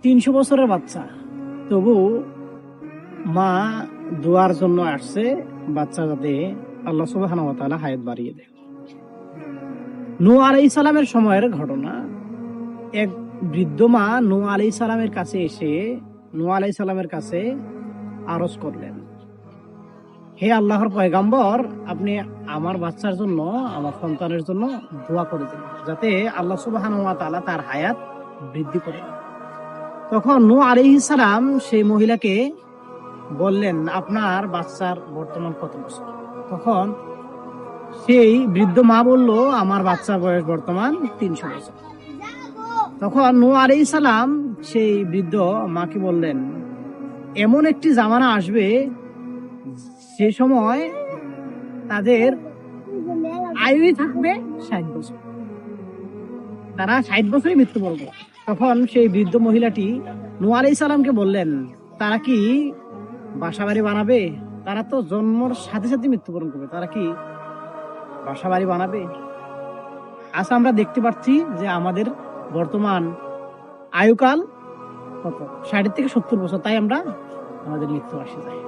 300 বছরের বাচ্চা, তবু মা দোয়ার জন্য আসছে বাচ্চা যাতে আল্লাহ সুবহানাহু ওয়া তাআলা হায়াত বাড়িয়ে দেয়। নূহ আলাইহিস সালামের সময়ের ঘটনা। এক বৃদ্ধ মা নূহ আলাইহিস সালামের কাছে এসে নূহ আলাইহিস সালামের কাছে আরজ করলেন, হে আল্লাহর পয়গম্বর, আপনি আমার বাচ্চার জন্য, আমার সন্তানের জন্য দোয়া করে দিন যাতে আল্লাহ সুবহানাহু ওয়া তাআলা তার হায়াত বৃদ্ধি করে। তখন নূহ আলাইহিস সালাম সেই মহিলাকে বললেন, আপনার বাচ্চার বর্তমান কত বছর? তখন সেই বৃদ্ধ মা বলল, আমার বাচ্চার বয়স বর্তমান 300 বছর। তখন নূহ আলাইহিস সালাম সেই বৃদ্ধ মাকে বললেন, এমন একটি জামানা আসবে সে সময় তাদের আয়ুই থাকবে 60 বছর, তারা 60 বছরই মৃত্যুবরণ করবে। তখন সেই বৃদ্ধ মহিলাটি নূহ আলাইহিস সালামকে বললেন, তারা কি বাসাবাড়ি বানাবে? তারা তো জন্মর সাথে সাথে মৃত্যুবরণ করবে, তারা কি বাসাবাড়ি বানাবে? আজ আমরা দেখতে পাচ্ছি যে আমাদের বর্তমান আয়ুকাল কত, 60 থেকে 70 বছর, তাই আমরা আমাদের মৃত্যু আসে যায়।